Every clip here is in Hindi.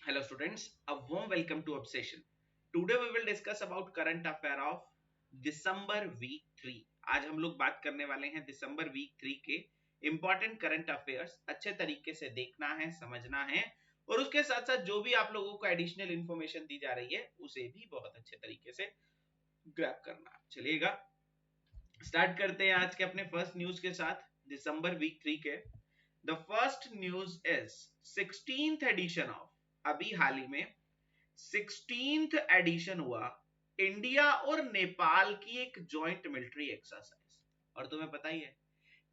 Hello students, a warm welcome to Obsession. Today we will discuss about current affair of December week 3. आज हम लोग बात करने वाले हैं दिसंबर वीक 3 के इंपॉर्टेंट करंट अफेयर्स अच्छे तरीके से देखना है, समझना है और उसके साथ साथ जो भी आप लोगों को एडिशनल इंफॉर्मेशन दी जा रही है उसे भी बहुत अच्छे तरीके से ग्रैब करना। चलिएगा स्टार्ट करते हैं आज के अपने फर्स्ट न्यूज के साथ दिसंबर वीक 3 के। The first news is 16th edition of, अभी हाल ही में 16th एडिशन हुआ इंडिया और नेपाल की एक जॉइंट मिलिट्री एक्सरसाइज। और तुम्हें पता ही है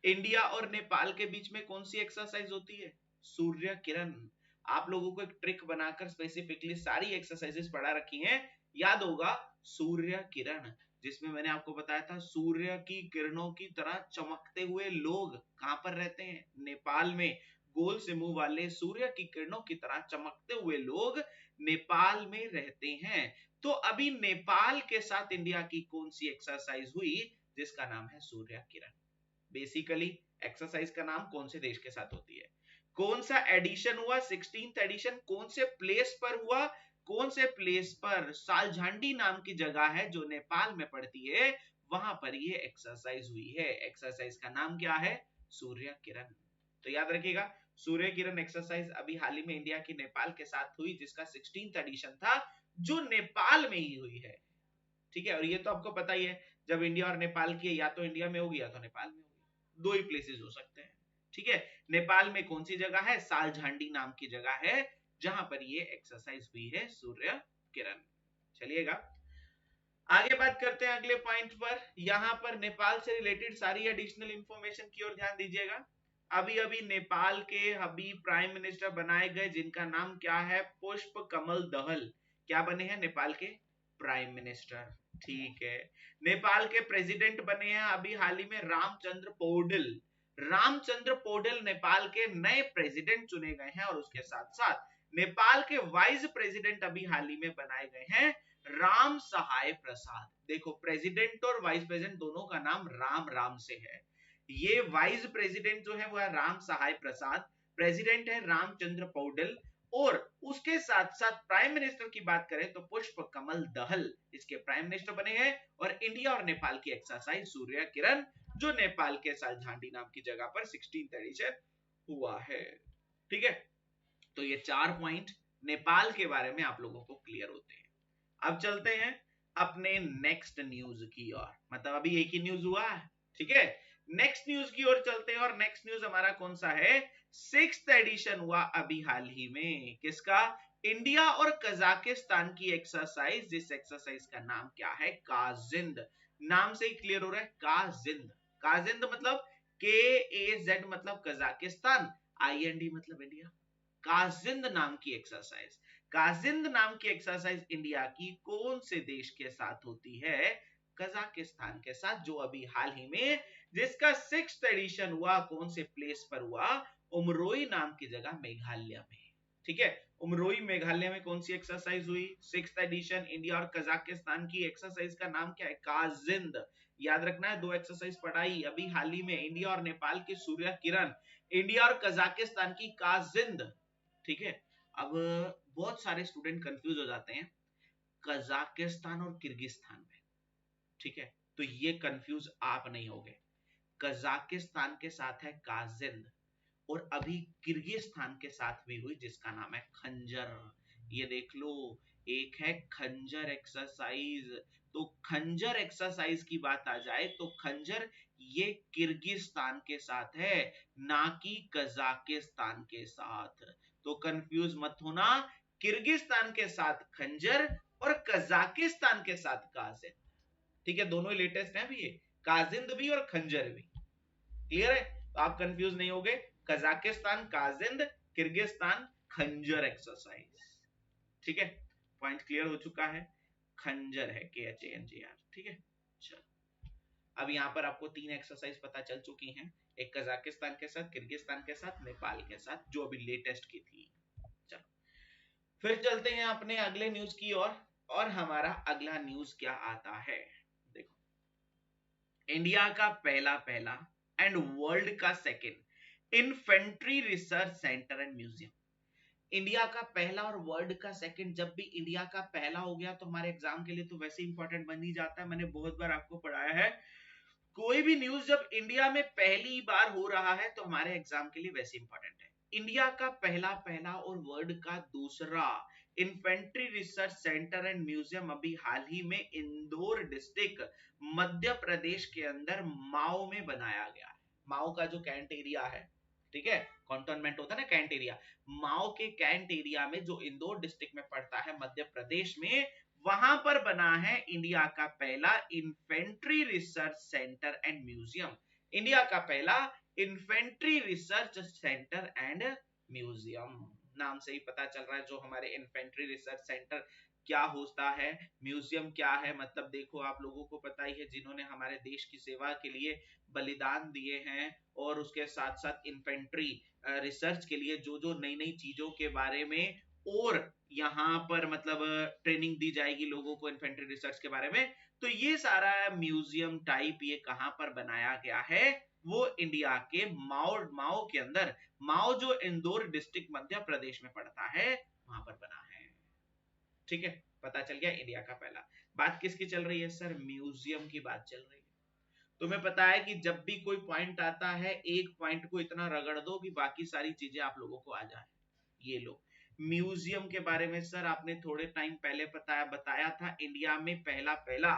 इंडिया और नेपाल के बीच में कौन सी एक्सरसाइज होती है? सूर्य किरण। आप लोगों को एक ट्रिक बनाकर स्पेसिफिकली सारी एक्सरसाइजेस पढ़ा रखी हैं, याद होगा सूर्य किरण, जिसमें मैंने आपको बताया था सूर्य की किरणों की तरह चमकते हुए लोग कहां पर रहते हैं? नेपाल में। गोल से मुंह वाले सूर्य की किरणों की तरह चमकते हुए लोग नेपाल में रहते हैं। तो अभी नेपाल के साथ इंडिया की कौन सी एक्सरसाइज हुई जिसका नाम है सूर्य किरण? बेसिकली एक्सरसाइज का नाम कौन से देश के साथ होती है? कौन सा एडिशन हुआ? 16th एडिशन कौन से प्लेस पर हुआ? कौन से प्लेस पर? सालझांडी नाम की जगह है जो नेपाल में पड़ती है, वहां पर ये एक्सरसाइज हुई है। एक्सरसाइज का नाम क्या है? सूर्य किरण। तो याद रखिएगा सूर्य किरण एक्सरसाइज अभी हाल ही में इंडिया की नेपाल के साथ हुई, जिसका 16th एडिशन था, जो नेपाल में ही हुई है। ठीक है, और ये तो आपको पता ही है जब इंडिया और नेपाल की या तो इंडिया में होगी या तो नेपाल में होगी, दो ही प्लेसेस हो सकते हैं। ठीक है, नेपाल में कौन सी जगह है? सालझांडी नाम की जगह है जहां पर ये एक्सरसाइज हुई है सूर्य किरण। चलिएगा आगे बात करते हैं अगले पॉइंट पर। यहां पर नेपाल से रिलेटेड सारी एडिशनल इंफॉर्मेशन की ओर ध्यान दीजिएगा। अभी अभी नेपाल के अभी प्राइम मिनिस्टर बनाए गए जिनका नाम क्या है? पुष्प कमल दहल। क्या बने हैं नेपाल के प्राइम मिनिस्टर? ठीक है। नेपाल के प्रेसिडेंट बने हैं अभी हाल ही में रामचंद्र पौडेल। रामचंद्र पौडेल नेपाल के नए प्रेसिडेंट चुने गए हैं और उसके साथ साथ नेपाल के वाइस प्रेसिडेंट अभी हाल ही में बनाए गए हैं राम सहाय प्रसाद। देखो प्रेसिडेंट और वाइस प्रेसिडेंट दोनों का नाम राम राम से है। ये वाइस प्रेसिडेंट जो है वो है राम सहाय प्रसाद, प्रेसिडेंट है रामचंद्र पौडेल, और उसके साथ साथ प्राइम मिनिस्टर की बात करें तो पुष्प कमल दहल इसके प्राइम मिनिस्टर बने हैं। और इंडिया और नेपाल की एक्सरसाइज सूर्य किरण, जो नेपाल के सालझांडी नाम की जगह पर 16th एडिशन हुआ है। ठीक है, तो ये 4 पॉइंट नेपाल के बारे में आप लोगों को क्लियर होते हैं। अब चलते हैं अपने नेक्स्ट न्यूज की ओर, मतलब अभी एक ही न्यूज हुआ है। ठीक है, नेक्स्ट न्यूज की ओर चलते हैं और नेक्स्ट न्यूज हमारा कौन सा है? 6th एडिशन हुआ अभी हाल ही में। किसका? इंडिया और कजाकिस्तान की एक्सरसाइज, जिस एक्सरसाइज का नाम क्या है? काजिंद। नाम से ही क्लियर हो रहा है काजिंद। काजिंद मतलब KAZ मतलब कजाकिस्तान, IND मतलब इंडिया। काजिंद नाम की एक्सरसाइज, काजिंद नाम की एक्सरसाइज इंडिया की कौन से देश के साथ होती है? कजाकिस्तान के साथ, जो अभी हाल ही में जिसका 6th एडिशन हुआ कौन से प्लेस पर हुआ? उमरोई नाम की जगह मेघालय में। ठीक है, उमरोई मेघालय में कौन सी एक्सरसाइज हुई? 6th एडिशन इंडिया और कजाकिस्तान की एक्सरसाइज का नाम क्या है? काजिंद। याद रखना है, दो एक्सरसाइज पढ़ाई अभी हाल ही में, इंडिया और नेपाल की सूर्य किरण, इंडिया और कजाकिस्तान की काजिंद। ठीक है, अब बहुत सारे स्टूडेंट कंफ्यूज हो जाते हैं कजाकिस्तान और किर्गिस्तान में। ठीक है, तो ये कंफ्यूज आप नहीं होगे। कजाकिस्तान के साथ है काजिंद और अभी किर्गिस्तान के साथ भी हुई जिसका नाम है खंजर। ये देख लो, एक है खंजर एक्सरसाइज। तो खंजर एक्सरसाइज की बात आ जाए तो खंजर ये किर्गिस्तान के साथ है, ना कि कजाकिस्तान के साथ। तो कंफ्यूज मत होना, किर्गिस्तान के साथ खंजर और कजाकिस्तान के साथ काजिंद। ठीक है, दोनों ही लेटेस्ट हैं अभी, ये काजिंद भी और खंजर भी। क्लियर है, तो आप कंफ्यूज नहीं होगे। कजाकिस्तान काजिंद, किर्गिस्तान खंजर एक्सरसाइज। ठीक है, पॉइंट क्लियर हो चुका है। खंजर है KHANGR। ठीक है, चलो अब यहां पर आपको 3 एक्सरसाइज पता चल चुकी हैं, एक कजाकिस्तान के साथ, किर्गिस्तान के साथ, नेपाल के साथ, जो अभी लेटेस्ट की थी। चलो फिर चलते हैं अपने अगले न्यूज की ओर। और हमारा अगला न्यूज क्या आता है? देखो, इंडिया का पहला पहला एंड वर्ल्ड का second infantry research centre and museum. India का पहला और वर्ल्ड का सेकंड। जब भी इंडिया का पहला हो गया तो हमारे एग्जाम के लिए तो वैसे इंपॉर्टेंट बन ही जाता है, मैंने बहुत बार आपको पढ़ाया है। कोई भी न्यूज जब इंडिया में पहली बार हो रहा है तो हमारे एग्जाम के लिए वैसे इंपॉर्टेंट है। इंडिया का पहला पहला और वर्ल्ड का दूसरा infantry research centre and museum अभी हाल ही में इंदौर डिस्ट्रिक्ट मध्य प्रदेश के अंदर माओ में बनाया गया है। माओ का जो कैंट एरिया है, ठीक है, कंटोनमेंट होता है ना कैंट एरिया, माओ के कैंट एरिया में जो इंदौर डिस्ट्रिक्ट में पड़ता है मध्य प्रदेश में, वहां पर बना है इंडिया का पहला infantry research centre and museum. India का पहला infantry research centre and museum, नाम से ही पता चल रहा है। जो हमारे इन्फेंट्री रिसर्च सेंटर क्या होता है, म्यूजियम क्या है, मतलब देखो आप लोगों को पता ही है, जिन्होंने हमारे देश की सेवा के लिए बलिदान दिए हैं और उसके साथ साथ इन्फेंट्री रिसर्च के लिए जो जो नई नई चीजों के बारे में और यहाँ पर मतलब ट्रेनिंग दी जाएगी लोगों को इन्फेंट्री रिसर्च के बारे में, तो ये सारा म्यूजियम टाइप ये कहां पर बनाया गया है, वो इंडिया के माओ माओ के अंदर, माओ जो इंदौर डिस्ट्रिक्ट मध्य प्रदेश में पड़ता है वहां पर बना है। ठीक है, पता चल गया इंडिया का पहला। बात किसकी चल रही है सर, म्यूजियम की बात चल रही है। तुम्हें पता है कि जब भी कोई पॉइंट आता है एक पॉइंट को इतना रगड़ दो कि बाकी सारी चीजें आप लोगों को आ जाए। ये लो म्यूजियम के बारे में सर आपने थोड़े टाइम पहले बताया था, इंडिया में पहला पहला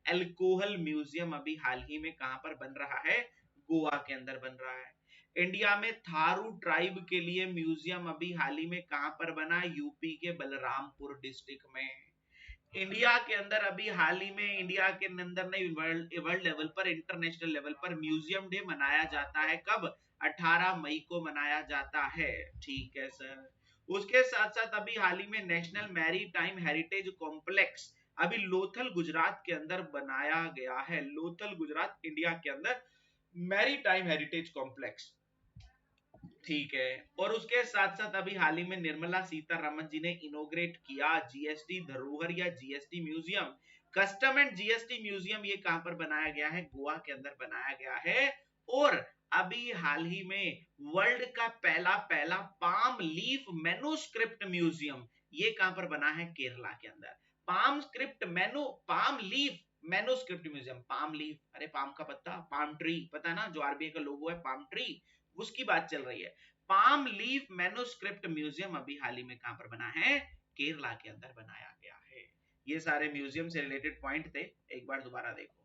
अल्कोहल म्यूजियम अभी हाल ही में कहां पर बन रहा है, गोवा के अंदर बन रहा है। इंडिया में थारू ट्राइब के लिए म्यूजियम अभी हाल ही में कहां पर बना, यूपी के बलरामपुर डिस्ट्रिक्ट में। इंडिया के अंदर अभी हाल ही में, इंडिया के अंदर नहीं, वर्ल्ड लेवल पर, इंटरनेशनल लेवल पर म्यूजियम डे मनाया जाता है। कब, 18 मई को मनाया जाता है। ठीक है सर। उसके साथ साथ अभी हाल ही में national maritime heritage complex अभी लोथल गुजरात के अंदर बनाया गया है। लोथल गुजरात इंडिया के अंदर मैरी टाइम हेरिटेज कॉम्प्लेक्स, ठीक है। और उसके साथ साथ अभी हाल ही में निर्मला सीतारमन जी ने इनोग्रेट किया जीएसटी धरोहर या GST museum, custom and GST museum. ये कहां पर बनाया गया है, गोवा के अंदर बनाया गया है। और अभी हाल ही में वर्ल्ड का पहला पहला पाम लीफ मैन्युस्क्रिप्ट म्यूजियम, ये कहां पर बना है, केरला के अंदर। Palm leaf manuscript museum, palm leaf, अरे पाम का पत्ता, पाम ट्री, पता है ना, जो आरबीआई का लोगो है पाम ट्री, उसकी बात चल रही है। पाम लीफ मैन्युस्क्रिप्ट म्यूजियम अभी हाल ही में कहां पर बना है, केरला के अंदर बनाया गया है। ये सारे म्यूजियम से रिलेटेड पॉइंट थे, एक बार दोबारा देखो।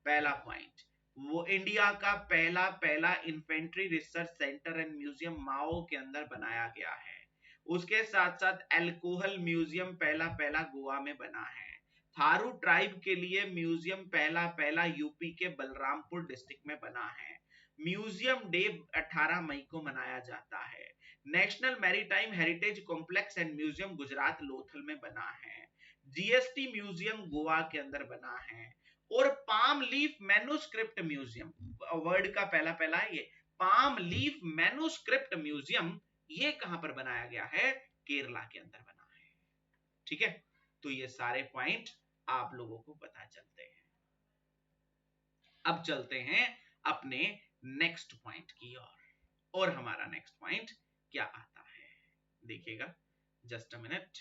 पहला पॉइंट, वो इंडिया का पहला पहला infantry research centre and museum Mhow के अंदर बनाया गया है। उसके साथ साथ अल्कोहल म्यूजियम पहला पहला गोवा में बना है। थारू ट्राइब के लिए म्यूजियम पहला पहला यूपी के बलरामपुर डिस्ट्रिक्ट में बना है। म्यूजियम डे 18 मई को मनाया जाता है। National maritime heritage complex and museum Gujarat Lothal में बना है। जीएसटी म्यूजियम गोवा के अंदर बना है। और palm leaf manuscript museum, word का पहला पहला है ये, पाम लीफ मैन्युस्क्रिप्ट म्यूजियम, ये कहां पर बनाया गया है, केरला के अंदर बना है। ठीक है, तो ये सारे पॉइंट आप लोगों को पता चलते हैं। अब चलते हैं अपने नेक्स्ट पॉइंट की ओर। और हमारा नेक्स्ट पॉइंट क्या आता है, देखिएगा, जस्ट अ मिनट।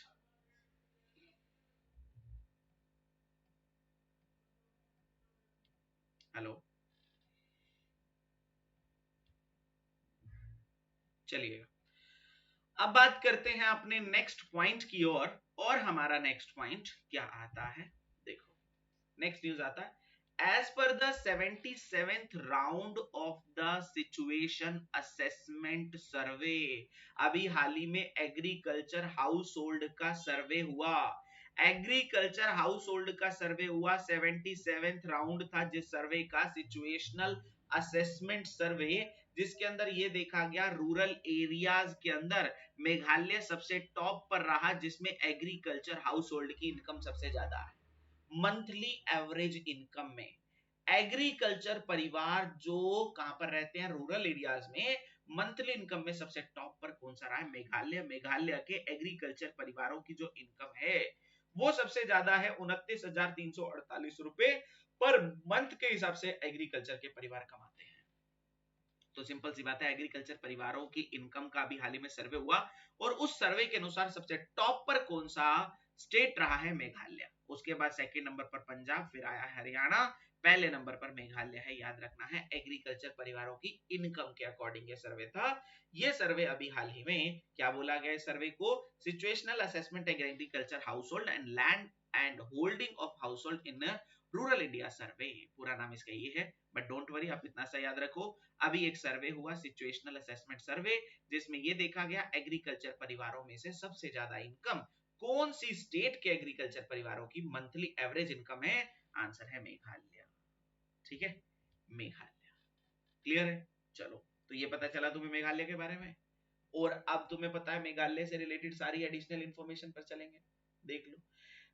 हेलो, चलिएगा, अब बात करते हैं अपने नेक्स्ट पॉइंट की ओर। और हमारा नेक्स्ट पॉइंट क्या आता है, देखो नेक्स्ट न्यूज आता है, as per the 77th round of the situation assessment survey, अभी हाल ही में एग्रीकल्चर हाउस होल्ड का सर्वे हुआ। एग्रीकल्चर हाउस होल्ड का सर्वे हुआ, 77th राउंड था जिस सर्वे का, सिचुएशनल असेसमेंट सर्वे, जिसके अंदर ये देखा गया रूरल एरियाज के अंदर मेघालय सबसे टॉप पर रहा, जिसमें एग्रीकल्चर हाउस होल्ड की इनकम सबसे ज्यादा है। मंथली एवरेज इनकम में एग्रीकल्चर परिवार जो कहां पर रहते हैं, रूरल एरियाज में, मंथली इनकम में सबसे टॉप पर कौन सा रहा है, मेघालय। मेघालय के एग्रीकल्चर परिवारों की जो इनकम है वो सबसे ज्यादा है, 29,348 रुपए पर मंथ के हिसाब से एग्रीकल्चर के परिवार कमाते हैं। तो सिंपल सी बात है, एग्रीकल्चर परिवारों की इनकम का भी हाल ही में सर्वे हुआ और उस सर्वे के अनुसार सबसे टॉप पर कौन सा स्टेट रहा है? मेघालय। उसके बाद सेकंड नंबर पर पंजाब, फिर आया हरियाणा, पहले नंबर पर मेघालय है। याद रखना है, एग्रीकल्चर परिवारों की इनकम के अकॉर्डिंग ये सर्वे था। ये सर्वे अभी हाल ही में क्या बोला गया है सर्वे को? Situational assessment agriculture house hold and land and holding of house hold in rural India सर्वे, पूरा नाम इसका ये है। बट डोंट वरी, आप इतना सा याद रखो, अभी एक सर्वे हुआ सिचुएशनल असेसमेंट सर्वे, जिसमें ये देखा गया एग्रीकल्चर परिवारों में से सबसे ज्यादा इनकम कौन सी स्टेट के एग्रीकल्चर परिवारों की मंथली एवरेज इनकम है? आंसर है मेघालय। ठीक है, मेघालय। क्लियर है? चलो, तो ये पता चला तुम्हें मेघालय के बारे में। और अब तुम्हें पता है मेघालय से रिलेटेड सारी एडिशनल इंफॉर्मेशन पर चलेंगे। देख लो,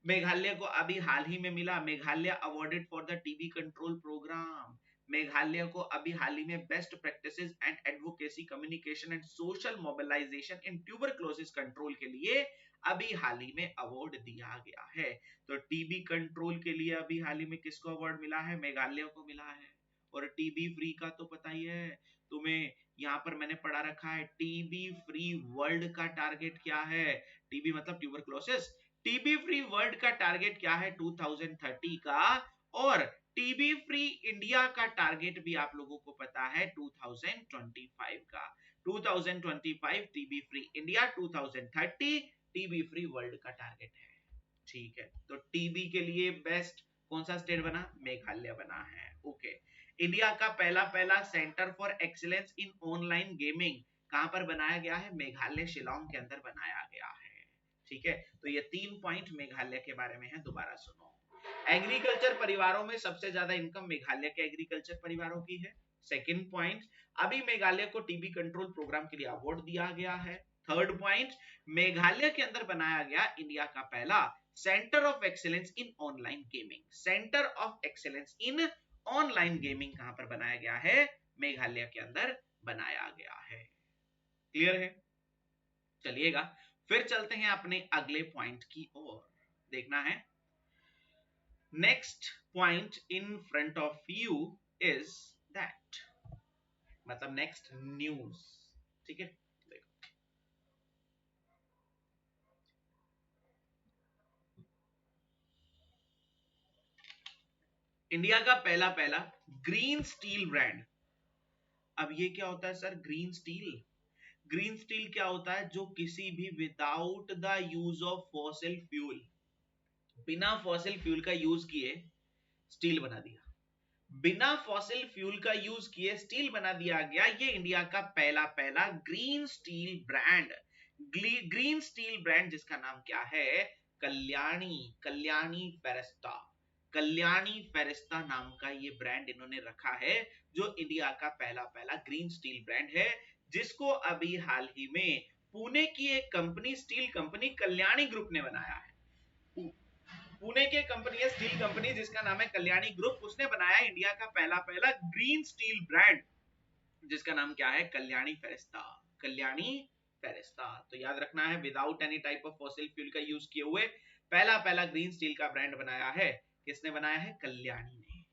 मेघालय को अभी हाल ही में मिला Meghalaya awarded for the TB control programme. Meghalaya को अभी हाल ही में best practices and advocacy communication and social mobilisation in tuberculosis control के लिए अभी हाल ही में अवार्ड दिया गया है। तो टीबी कंट्रोल के लिए अभी हाल ही में किसको अवार्ड मिला है? मेघालय को मिला है। और टीबी फ्री का तो पता ही है तुम्हें, यहाँ पर मैंने पढ़ा रखा है टीबी फ्री वर्ल्ड का टारगेट क्या है? टीबी मतलब ट्यूबरक्लोसिस, टीबी फ्री वर्ल्ड का टारगेट क्या है 2030 का? और टीबी फ्री इंडिया का टारगेट भी आप लोगों को पता है 2025 का। 2025 TB free India, 2030 TB free world का टारगेट है। ठीक है, तो टीबी के लिए बेस्ट कौन सा स्टेट बना? मेघालय बना है। ओके, इंडिया का पहला centre for excellence in online gaming कहां पर बनाया गया है? मेघालय शिलोंग के अंदर बनाया गया है। ठीक है, तो ये 3 पॉइंट मेघालय के बारे में है, दोबारा सुनो। एग्रीकल्चर परिवारों में सबसे ज्यादा इनकम मेघालय के एग्रीकल्चर परिवारों की है। सेकंड पॉइंट, अभी मेघालय को टीबी कंट्रोल प्रोग्राम के लिए अवार्ड दिया गया है। थर्ड पॉइंट, मेघालय के अंदर बनाया गया इंडिया का पहला centre of excellence in online gaming. Centre of excellence in online gaming कहां पर बनाया गया है? मेघालय के अंदर बनाया गया है। क्लियर है? चलिएगा, फिर चलते हैं अपने अगले पॉइंट की ओर। देखना है, next point in front of you is that, मतलब नेक्स्ट न्यूज। ठीक है, देखो, इंडिया का पहला ग्रीन स्टील ब्रांड। अब ये क्या होता है sir? Green steel, green steel क्या होता है? जो किसी भी without the use of fossil fuel, बिना फॉसिल फ्यूल का यूज किए स्टील बना दिया, बिना फॉसिल फ्यूल का यूज किए स्टील बना दिया गया। ये इंडिया का पहला green steel brand, green steel brand जिसका नाम क्या है? कल्याणी, कल्याणी फेरेस्टा, कल्याणी फेरेस्टा नाम का ये ब्रांड इन्होंने रखा है, जो इंडिया का पहला ग्रीन स्टील ब्रांड है, जिसको अभी हाल ही में पुणे की एक company, steel company Kalyani group ने बनाया है। पुणे के कंपनी है स्टील कंपनी जिसका नाम है कल्याणी ग्रुप, उसने बनाया इंडिया का पहला ग्रीन स्टील ब्रांड जिसका नाम क्या है? कल्याणी फेरेस्ता, कल्याणी फेरेस्ता। तो याद रखना है, without any type of fossil fuel का यूज किए हुए पहला ग्रीन स्टील का ब्रांड बनाया है। किसने बनाया है? कल्याणी ने।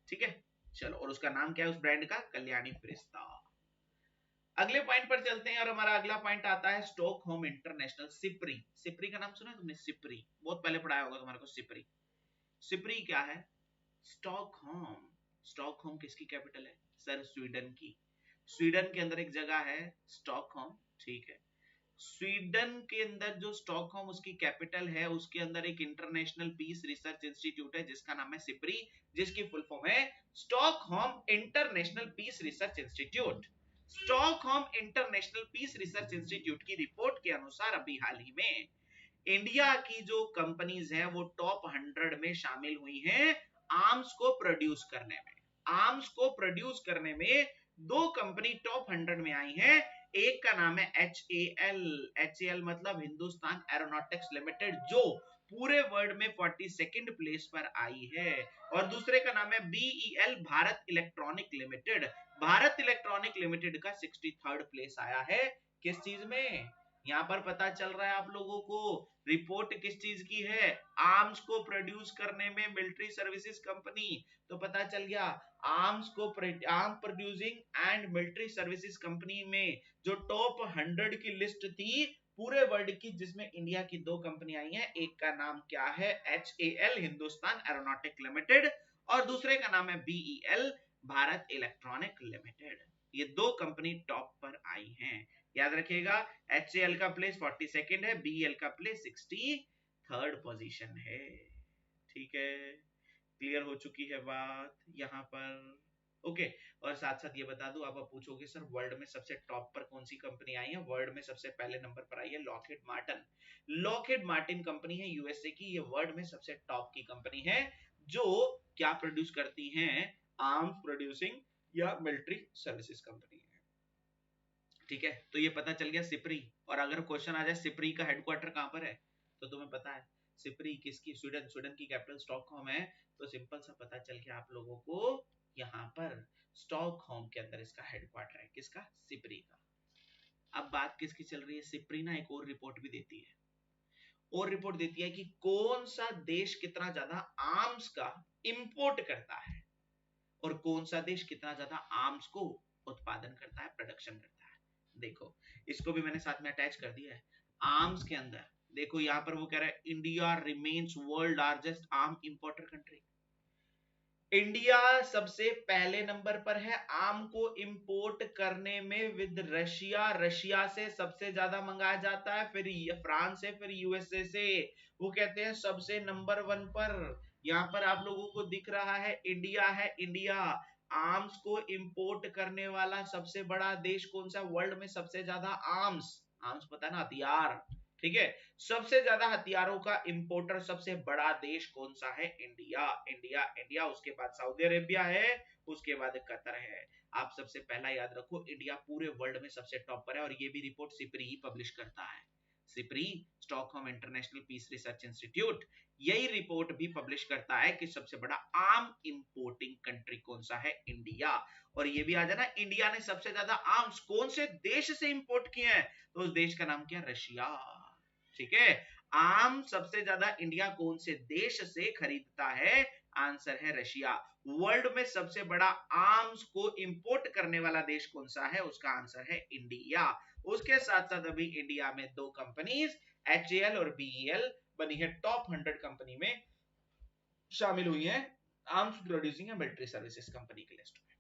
ठीक है, चलो, और उसका नाम क्या है उस ब्रांड का? कल्याणी फेरेस्ता। अगले पॉइंट पर चलते हैं और हमारा अगला पॉइंट आता है स्टॉकहोम इंटरनेशनल, सिप्री। सिप्री का नाम सुना है तुमने? सिप्री बहुत पहले पढ़ाया होगा तुम्हारे को। सिप्री, सिप्री क्या है? स्टॉकहोम। स्टॉकहोम किसकी कैपिटल है सर? स्वीडन की। स्वीडन के अंदर एक जगह है स्टॉकहोम। ठीक है, स्वीडन के अंदर जो स्टॉकहोम उसकी कैपिटल है, उसके अंदर एक इंटरनेशनल पीस रिसर्च इंस्टीट्यूट है जिसका नाम है सिप्री, जिसकी फुल फॉर्म है Stockholm International Peace Research Institute. Stockholm International Peace Research Institute की रिपोर्ट के अनुसार अभी हाल ही में इंडिया की जो कंपनीज हैं वो टॉप 100 में शामिल हुई हैं आर्म्स को प्रोड्यूस करने में। आर्म्स को प्रोड्यूस करने में दो कंपनी टॉप 100 में आई हैं। एक का नाम है HAL, HAL मतलब हिंदुस्तान एरोनॉटिक्स लिमिटेड, जो पूरे वर्ल्ड में 42nd प्लेस पर आई है, और दूसरे का नाम है BEL, Bharat electronic limited. Bharat electronic limited का 63rd प्लेस आया है। किस चीज में? यहाँ पर पता चल रहा है आप लोगों को, रिपोर्ट किस चीज की है? आर्म्स को प्रोड्यूस करने में मिलिट्री सर्विसेज कंपनी। तो पता चल गया arm producing and military services company में जो टॉप 100 की लिस्ट थी पूरे वर्ल्ड की, जिसमें इंडिया की 2 कंपनी आई हैं। एक का नाम क्या है, HAL हिंदुस्तान एरोनॉटिक लिमिटेड, और दूसरे का नाम है BEL भारत इलेक्ट्रॉनिक लिमिटेड। ये 2 कंपनी टॉप पर आई हैं, याद रखिएगा। HAL का प्लेस 42nd है, BEL का प्लेस 63rd पोजीशन है। ठीक है, क्लियर हो चुकी है बात यहाँ पर। ओके और साथ साथ ये बता दूं, आप पूछोगे सर वर्ल्ड में सबसे टॉप पर कौन सी कंपनी आई है? वर्ल्ड में सबसे पहले नंबर पर आई है Lockheed Martin. Lockheed Martin company है यूएसए की, ये वर्ल्ड में सबसे टॉप की कंपनी है जो क्या प्रोड्यूस करती हैं, आर्म्स प्रोड्यूसिंग या मिलिट्री सर्विसेज कंपनी है। ठीक है, तो ये पता चल गया सिप्री। और अगर क्वेश्चन आ जाए सिप्री का हेडक्वार्टर कहां पर है, तो तुम्हें पता है सिप्री किसकी, स्वीडन की कैपिटल स्टॉकहोम है। तो सिंपल सा पता चल गया आप लोगों को, यहाँ पर स्टॉकहोम के अंदर इसका हेडक्वार्टर है, किसका, सिप्री का। अब बात किसकी चल रही है, सिप्री ना एक और रिपोर्ट भी देती है, और रिपोर्ट देती है कि कौन सा देश कितना ज्यादा आर्म्स का इंपोर्ट करता है और कौन सा देश कितना ज्यादा आर्म्स को उत्पादन करता है, प्रोडक्शन करता है। देखो इसको भी मैंने साथ में अटैच कर दिया है। आर्म्स के अंदर देखो यहाँ पर वो कह रहा है India remains world largest arm importer country. India सबसे पहले नंबर पर है आम को इंपोर्ट करने में विद रशिया। रशिया से सबसे ज्यादा मंगाया जाता है, फिर फ्रांस से, फिर यूएसए से। वो कहते हैं सबसे नंबर 1 पर। यहाँ पर आप लोगों को दिख रहा है इंडिया है, इंडिया आर्म्स को इंपोर्ट करने वाला सबसे बड़ा देश कौन सा, वर्ल्ड में सबसे ज्यादा आर्म्स, आर्म्स पता है ना, हथियार। ठीक है, सबसे ज्यादा हथियारों का इंपोर्टर सबसे बड़ा देश कौन सा है, इंडिया। इंडिया इंडिया, उसके बाद सऊदी अरेबिया है, उसके बाद कतर है। आप सबसे पहला याद रखो इंडिया पूरे वर्ल्ड में सबसे टॉप पर है, और ये भी रिपोर्ट सिप्री ही पब्लिश करता है। SIPRI, Stockholm International Peace Research Institute, यही रिपोर्ट भी पब्लिश करता है कि सबसे बड़ा आर्म इंपोर्टिंग कंट्री कौन सा है, इंडिया। और ये भी आ जाना, इंडिया ने सबसे ज्यादा आर्म्स कौन से देश से इंपोर्ट किए हैं, तो उस देश का नाम क्या, रशिया। ठीक है, आम सबसे ज्यादा इंडिया कौन से देश से खरीदता है, आंसर है रशिया। वर्ल्ड में सबसे बड़ा आर्म्स को इंपोर्ट करने वाला देश कौन सा है, उसका आंसर है इंडिया। उसके साथ साथ अभी इंडिया में 2 कंपनीज HAL और BEL बनी है, टॉप 100 कंपनी में शामिल हुई है आर्म्स प्रोड्यूसिंग या मिलिट्री सर्विसेज कंपनी की लिस्ट में।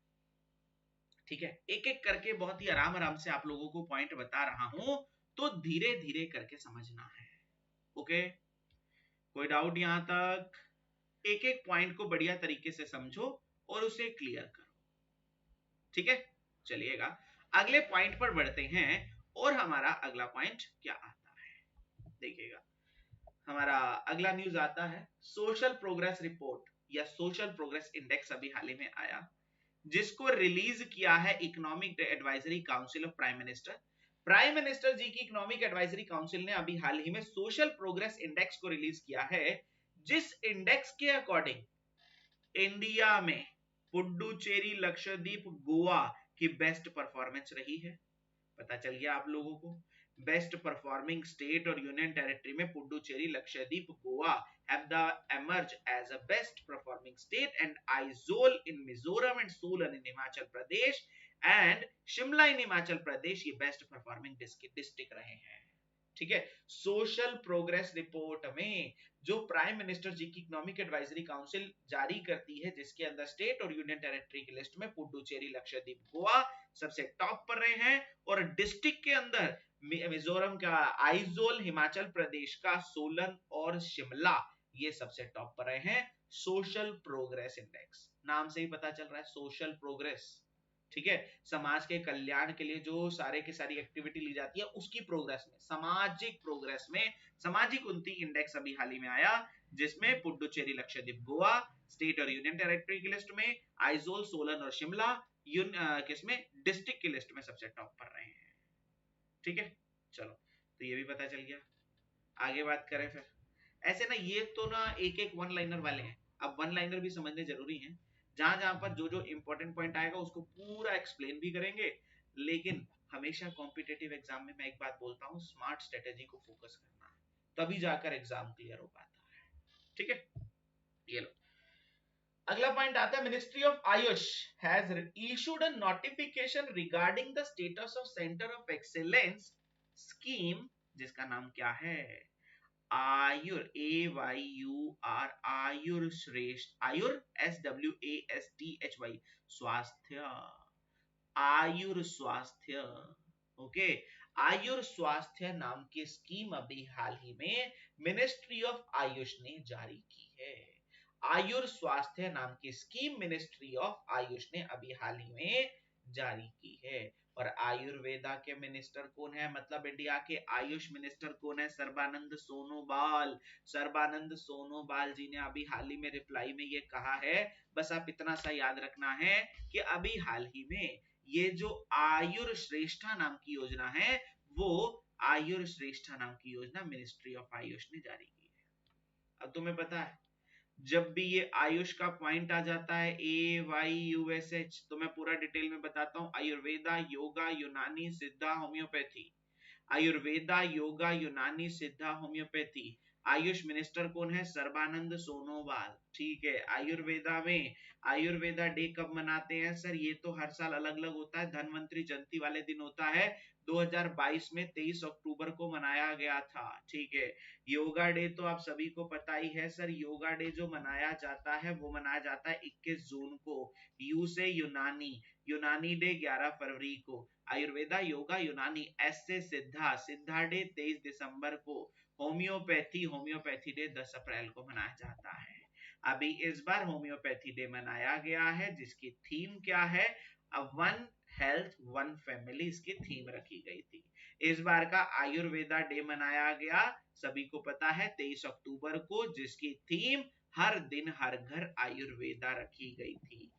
ठीक है, एक एक करके बहुत ही आराम आराम से आप लोगों को पॉइंट बता रहा हूं, तो धीरे धीरे करके समझना है। ओके, कोई डाउट यहां तक? एक एक पॉइंट को बढ़िया तरीके से समझो और उसे क्लियर करो। ठीक है, चलिएगा अगले पॉइंट पर बढ़ते हैं। और हमारा अगला पॉइंट क्या आता है, देखिएगा। हमारा अगला न्यूज आता है सोशल प्रोग्रेस रिपोर्ट या सोशल प्रोग्रेस इंडेक्स, अभी हाल ही में आया, जिसको रिलीज किया है economic advisory council of prime minister. Prime minister ji की इकोनॉमिक एडवाइजरी काउंसिल ने अभी हाल ही में सोशल प्रोग्रेस इंडेक्स को रिलीज किया है, जिस इंडेक्स के अकॉर्डिंग इंडिया में पुडुचेरी, लक्षद्वीप, गोवा की बेस्ट परफॉर्मेंस रही है। पता चल गया आप लोगों को, बेस्ट परफॉर्मिंग स्टेट और यूनियन टेरिटरी में Puducherry, Lakshadweep, Goa have the emerged as a best performing state, and Aizawl in Mizoram and Solan in Himachal Pradesh and Shimla in Himachal Pradesh ये बेस्ट परफॉर्मिंग डिस्ट्रिक्ट रहे हैं। ठीक है, सोशल प्रोग्रेस रिपोर्ट में जो प्राइम मिनिस्टर जी की इकोनॉमिक एडवाइजरी काउंसिल जारी करती है, जिसके अंदर स्टेट और यूनियन टेरिटरी की लिस्ट में पुडुचेरी, लक्षद्वीप, गोवा सबसे टॉप पर रहे हैं, और डिस्ट्रिक्ट के अंदर मिजोरम का आइजोल, हिमाचल प्रदेश का सोलन और शिमला ये सबसे टॉप पर रहे हैं। सोशल प्रोग्रेस इंडेक्स नाम से ही पता चल रहा है, सोशल प्रोग्रेस। ठीक है, समाज के कल्याण के लिए जो सारे की सारी एक्टिविटी ली जाती है उसकी प्रोग्रेस में, सामाजिक प्रोग्रेस में सामाजिक उन्नति इंडेक्स अभी हाल ही में आया, जिसमें पुडुचेरी, लक्षद्वीप, गोवा स्टेट और यूनियन टेरिटरी की लिस्ट में, आइजोल, सोलन और शिमला किसमें, डिस्ट्रिक्ट की लिस्ट में सबसे टॉप पर रहे हैं। ठीक है, चलो तो ये भी पता चल गया। आगे बात करें फिर, ऐसे ना ये तो ना एक एक वन लाइनर वाले हैं, अब वन लाइनर भी समझने जरूरी है। जहां जहां पर जो जो इंपॉर्टेंट पॉइंट आएगा उसको पूरा एक्सप्लेन भी करेंगे, लेकिन हमेशा कॉम्पिटेटिव एग्जाम में मैं एक बात बोलता हूँ, स्मार्ट स्ट्रेटेजी को फोकस करना है, तभी जाकर एग्जाम क्लियर हो पाता है। ठीक है, ये लो अगला पॉइंट आता है ministry of Ayush has issued a notification regarding the status of centre of excellence scheme, जिसका नाम क्या है, आयुर, AYUR, आयुर श्रेष्ठ, आयुर SWASTHY, स्वास्थ्य, आयुर स्वास्थ्य, ओके, आयुर स्वास्थ्य नाम की स्कीम अभी हाल ही में मिनिस्ट्री ऑफ आयुष ने जारी की है। आयुर स्वास्थ्य नाम की स्कीम मिनिस्ट्री ऑफ आयुष ने अभी हाल ही में जारी की है। और आयुर्वेदा के मिनिस्टर कौन है, मतलब इंडिया के आयुष मिनिस्टर कौन है, सर्बानंद सोनोवाल। सर्बानंद सोनोवाल जी ने अभी हाल ही में रिप्लाई में ये कहा है, बस आप इतना सा याद रखना है कि अभी हाल ही में ये जो आयुर श्रेष्ठा नाम की योजना है, वो आयुर श्रेष्ठा नाम की योजना मिनिस्ट्री ऑफ आयुष ने जारी की है। अब तुम्हें पता है जब भी ये आयुष का पॉइंट आ जाता है AYUSH, तो मैं पूरा डिटेल में बताता हूं, आयुर्वेदा, योगा, यूनानी, सिद्धा, होम्योपैथी। आयुर्वेदा, योगा, यूनानी, सिद्धा, होम्योपैथी। आयुष मिनिस्टर कौन है, सर्बानंद सोनोवाल। ठीक है, आयुर्वेदा में आयुर्वेदा डे कब मनाते हैं सर, ये तो हर साल अलग अलग होता है, धनवंतरी जयंती वाले दिन होता है, 2022 में 23 अक्टूबर को मनाया गया था। ठीक है, योगा डे तो आप सभी को पता ही है सर, योगा डे जो मनाया जाता है वो मनाया जाता है 21 जून को, यू से यूनानी, यूनानी डे 11 फरवरी को, आयुर्वेदा, योगा, यूनानी, एस से सिद्धा, सिद्धा डे 23 दिसंबर को, होम्योपैथी, होम्योपैथी डे 10 अप्रैल को मनाया जाता है। अभी इस बार होम्योपैथी डे मनाया गया है, जिसकी थीम क्या है, वन हेल्थ वन फैमिली, इसकी थीम रखी गई थी। इस बार का आयुर्वेदा डे मनाया गया, सभी को पता है, 23 अक्टूबर को, जिसकी थीम हर दिन हर घर आयुर्वेदा रखी गई थी।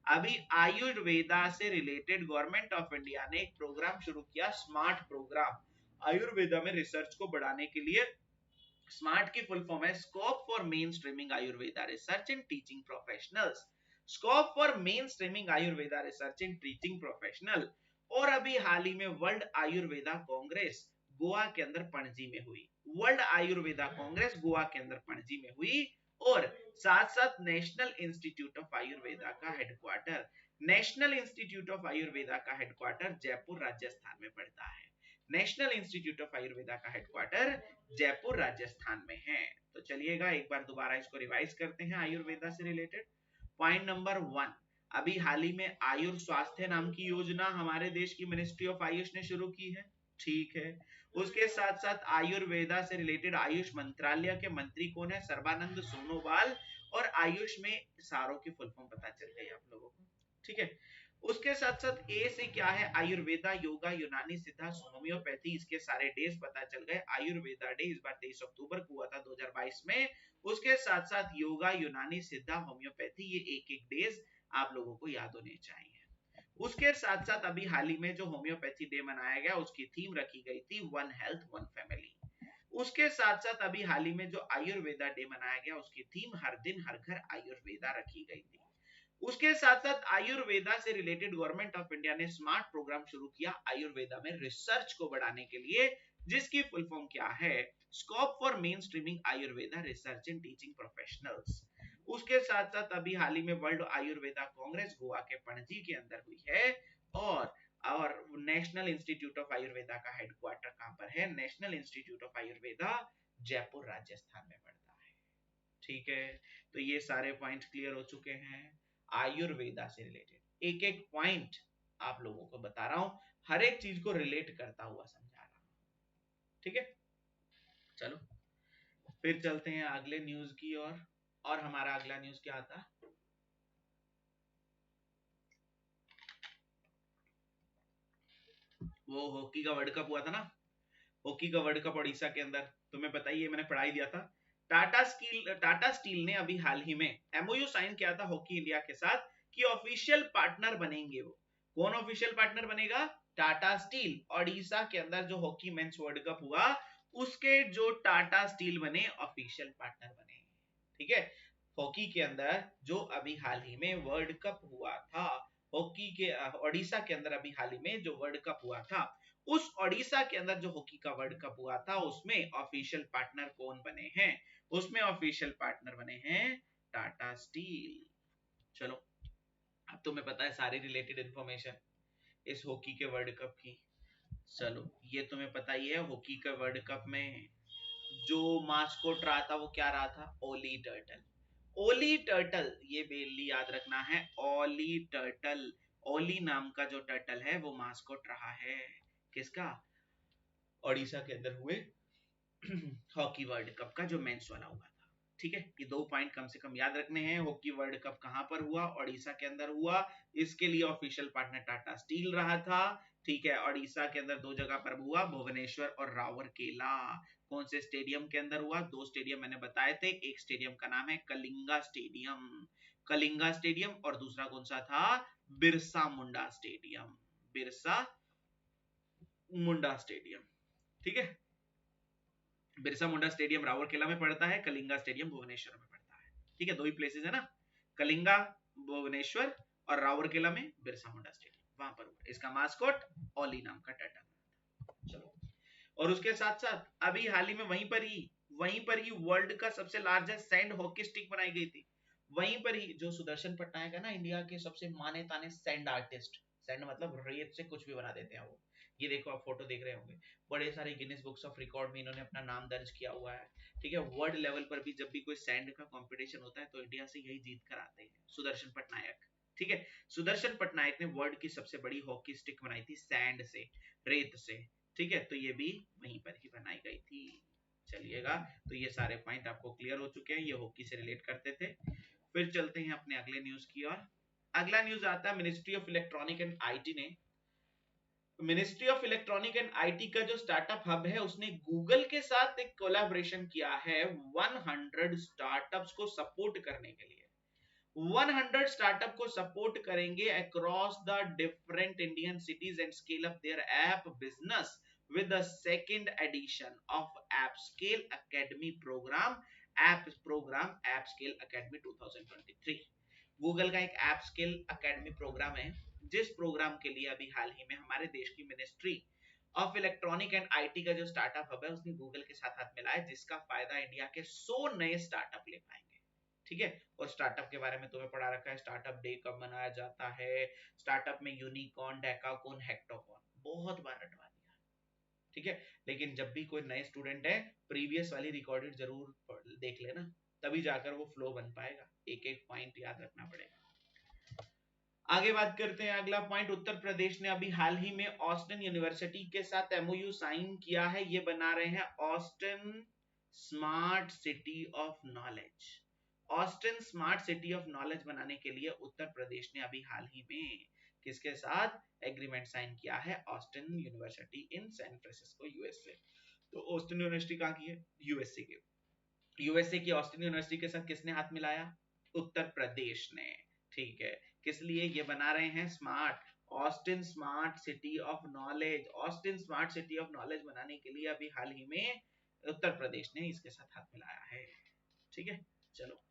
अभी आयुर्वेदा से रिलेटेड गवर्नमेंट ऑफ इंडिया ने एक प्रोग्राम शुरू किया, स्मार्ट प्रोग्राम, आयुर्वेदा में रिसर्च को बढ़ाने के लिए। स्मार्ट की फुल फॉर्म है scope for main streaming Ayurveda research in teaching professionals, scope for main streaming Ayurveda research in teaching professional. और अभी हाल ही में वर्ल्ड आयुर्वेदा कांग्रेस गोवा के अंदर पणजी में हुई, वर्ल्ड आयुर्वेदा कांग्रेस गोवा के अंदर पणजी में हुई। और साथ साथ नेशनल इंस्टीट्यूट ऑफ आयुर्वेदा का headquarter, national institute of Ayurveda का हेडक्वार्टर जयपुर राजस्थान में पड़ता है। नेशनल इंस्टीट्यूट ऑफ आयुर्वेदा का हेडक्वार्टर जयपुर राजस्थान में है। तो चलिएगा एक बार दोबारा इसको रिवाइज करते हैं आयुर्वेदा से रिलेटेड। पॉइंट नंबर 1, अभी हाल ही में आयुर स्वास्थ्य नाम की योजना हमारे देश की मिनिस्ट्री ऑफ आयुष ने शुरू की है। ठीक है, उसके साथ साथ आयुर्वेदा से रिलेटेड आयुष मंत्रालय के मंत्री कौन है, सर्बानंद सोनोवाल। और आयुष में सारों की फुल फॉर्म पता चल गई आप लोगों को। ठीक है, उसके साथ साथ ए से क्या है, आयुर्वेदा, योगा, यूनानी, सिद्धा, होम्योपैथी, इसके सारे डेज पता चल गए। आयुर्वेदा डे इस बार 23 अक्टूबर को हुआ था 2022 में। उसके साथ साथ योगा, यूनानी, सिद्धा, होम्योपैथी, ये एक एक डेज आप लोगों को याद होने चाहिए। उसके साथ साथ अभी हाल ही में जो होम्योपैथी डे मनाया गया, उसकी थीम रखी गई थी वन हेल्थ वन फैमिली। उसके साथ साथ अभी हाल ही में जो आयुर्वेदा डे मनाया गया, उसकी थीम हर दिन हर घर आयुर्वेदा रखी गई थी। उसके साथ साथ आयुर्वेदा से रिलेटेड गवर्नमेंट ऑफ इंडिया ने स्मार्ट प्रोग्राम शुरू किया आयुर्वेदा में रिसर्च को बढ़ाने के लिए, जिसकी फुल फॉर्म क्या है, scope for main streaming Ayurveda research in teaching professionals. उसके साथ साथ अभी हाल ही में वर्ल्ड आयुर्वेदा कांग्रेस गोवा के पणजी के अंदर हुई है। और नेशनल इंस्टीट्यूट ऑफ आयुर्वेदा का हेडक्वार्टर कहां पर है, national institute of Ayurveda Jaipur Rajasthan में पड़ता है। ठीक है, तो ये सारे पॉइंट क्लियर हो चुके हैं आयुर्वेदा से रिलेटेड। एक एक पॉइंट आप लोगों को बता रहा हूं, हर एक चीज को रिलेट करता हुआ समझा रहा हूं। ठीक है, चलो फिर चलते हैं अगले न्यूज की ओर। और हमारा अगला न्यूज क्या आता है, वो हॉकी का वर्ल्ड कप हुआ था ना, हॉकी का वर्ल्ड कप उड़ीसा के अंदर, तुम्हें पता ही है, मैंने पढ़ाई दिया था। टाटा स्टील ने अभी हाल ही में एमओयू साइन किया था हॉकी इंडिया के साथ कि ऑफिशियल पार्टनर बनेंगे वो। कौन ऑफिशियल पार्टनर बनेगा, टाटा स्टील। ओडिशा के अंदर जो हॉकी मेंस वर्ल्ड कप हुआ, उसके जो टाटा स्टील बने ऑफिशियल पार्टनर बने। ठीक है, हॉकी के अंदर जो अभी हाल ही में वर्ल्ड कप हुआ था, हॉकी के ओडिशा के अंदर अभी हाल ही में जो वर्ल्ड कप हुआ था, उस ओडिशा के अंदर जो हॉकी का वर्ल्ड कप हुआ था, उसमें ऑफिशियल पार्टनर कौन बने हैं, उसमें ऑफिशियल पार्टनर बने हैं टाटा स्टील। चलो, अब तुम्हें पता है सारी रिलेटेड इन्फॉर्मेशन इस हॉकी के वर्ल्ड कप की। चलो, ये तुम्हें पता ही है, हॉकी के वर्ल्ड कप में जो मास्कोट रहा था वो क्या रहा था? ओली टर्टल। ओली टर्टल, ये बेली याद रखना है, ओली टर्टल। ओली नाम का जो टर्टल है वो मास्कोट रहा है किसका? ओडिशा के अंदर हुए हॉकी वर्ल्ड कप का जो मेंस वाला हुआ था। ठीक है, ये 2 पॉइंट कम से कम याद रखने हैं। हॉकी वर्ल्ड कप कहां पर हुआ? ओडिशा के अंदर हुआ। इसके लिए ऑफिशियल पार्टनर टाटा स्टील रहा था। ठीक है, ओडिशा के अंदर 2 जगह पर हुआ, भुवनेश्वर और राउरकेला। कौन से स्टेडियम के अंदर हुआ? 2 स्टेडियम मैंने बताए थे। एक स्टेडियम का नाम है कलिंगा स्टेडियम, कलिंगा स्टेडियम, और दूसरा कौन सा था? Birsa Munda stadium, Birsa Munda stadium. ठीक है, बिरसा मुंडा स्टेडियम राउरकेला में पड़ता है, कलिंगा स्टेडियम भुवनेश्वर में पड़ता है। ठीक है, 2 ही प्लेसेस है ना, कलिंगा भुवनेश्वर और राउरकेला में बिरसा मुंडा स्टेडियम, वहां पर हुआ। इसका मास्कोट ओली नाम का टर्टल। चलो, और उसके साथ साथ अभी हाल ही में वहीं पर ही वर्ल्ड का सबसे लार्जेस्ट सैंड हॉकी स्टिक बनाई गई थी। वहीं पर ही जो सुदर्शन पटनायक है ना, इंडिया के सबसे माने ताने सैंड आर्टिस्ट, सैंड मतलब रेत से कुछ भी बना देते हैं वो। ये देखो, आप फोटो देख रहे होंगे, बड़े सारे गिनीज बुक्स ऑफ रिकॉर्ड में इन्होंने अपना नाम दर्ज किया हुआ है। ठीक है, वर्ल्ड लेवल पर भी जब भी कोई सैंड का कंपटीशन होता है तो इंडिया से यही जीत कर आते हैं, सुदर्शन पटनायक। ठीक है, सुदर्शन पटनायक ने वर्ल्ड की सबसे बड़ी हॉकी स्टिक बनाई थी सैंड से, रेत से। ठीक है, तो ये भी वहीं पर ही बनाई गई थी। चलिएगा, तो ये सारे पॉइंट आपको क्लियर हो चुके हैं, ये हॉकी से रिलेट करते थे। फिर चलते हैं अपने अगले न्यूज की ओर। अगला न्यूज आता है, ministry of electronic and IT ने, ministry of electronic and IT का जो स्टार्टअप हब है उसने गूगल के साथ एक कोलैबोरेशन किया है 100 स्टार्टअप्स को सपोर्ट करने के लिए। 100 स्टार्टअप को सपोर्ट करेंगे across the different Indian cities and scale up their app business with the second edition of AppScale Academy program, AppScale Academy 2023। Google का एक AppScale Academy प्रोग्राम है, जिस प्रोग्राम के लिए अभी हाल ही में हमारे देश की ministry of electronic and IT का जो स्टार्टअप हब है उसने गूगल के साथ हाथ मिलाया, जिसका फायदा इंडिया के 100 नए स्टार्टअप ले पाएंगे। ठीक है, और स्टार्टअप के बारे में तुम्हें पढ़ा रखा है, स्टार्टअप डे कब मनाया जाता है, स्टार्टअप में यूनिकॉर्न, डेकाकॉन, हेक्टोकॉन, बहुत बार रटवा दिया। ठीक है, लेकिन जब भी कोई नए स्टूडेंट है, प्रीवियस वाली रिकॉर्डेड जरूर देख लेना, तभी जाकर वो फ्लो बन पाएगा। एक एक पॉइंट याद रखना पड़ेगा। आगे बात करते हैं, अगला पॉइंट, उत्तर प्रदेश ने अभी हाल ही में ऑस्टिन यूनिवर्सिटी के साथ एमओयू साइन किया है। ये बना रहे हैं Austin smart city of knowledge. Austin smart city of knowledge बनाने के लिए उत्तर प्रदेश ने अभी हाल ही में किसके साथ एग्रीमेंट साइन किया है? Austin University in San Francisco, USA. तो ऑस्टिन यूनिवर्सिटी कहां की है? यूएसए की। यूएसए की ऑस्टिन यूनिवर्सिटी के साथ किसने हाथ मिलाया? उत्तर प्रदेश ने। ठीक है, किस लिए ये बना रहे हैं? Smart, Austin smart city of knowledge. Austin smart city of knowledge बनाने के लिए अभी हाल ही में उत्तर प्रदेश ने इसके साथ हाथ मिलाया है। ठीक है, चलो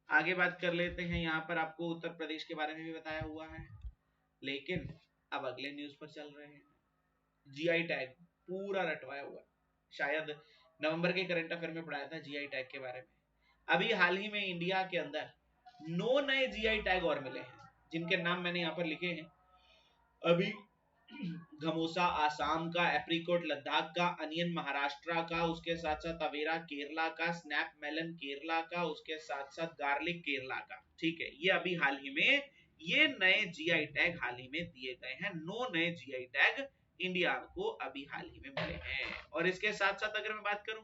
आगे बात कर लेते हैं। यहाँ पर आपको उत्तर प्रदेश के बारे में भी बताया हुआ है, लेकिन अब अगले न्यूज पर चल रहे हैं। जीआई टैग पूरा रटवाया हुआ, शायद नवंबर के करंट अफेयर में पढ़ाया था जीआई टैग के बारे में। अभी हाल ही में इंडिया के अंदर 9 नए जीआई टैग और मिले हैं, जिनके नाम मैंने यहाँ पर लिखे हैं। अभी घमोसा आसाम का, एप्रिकोट लद्दाख का, अनियन महाराष्ट्र का, उसके साथ साथ अवेरा केरला का, स्नैप मेलन केरला का, उसके साथ साथ गार्लिक केरला का। ठीक है, ये अभी हाल ही में ये नए जीआई टैग हाल ही में दिए गए हैं। 9 नए जीआई टैग इंडिया को अभी हाल ही में मिले हैं। और इसके साथ साथ अगर मैं बात करूं,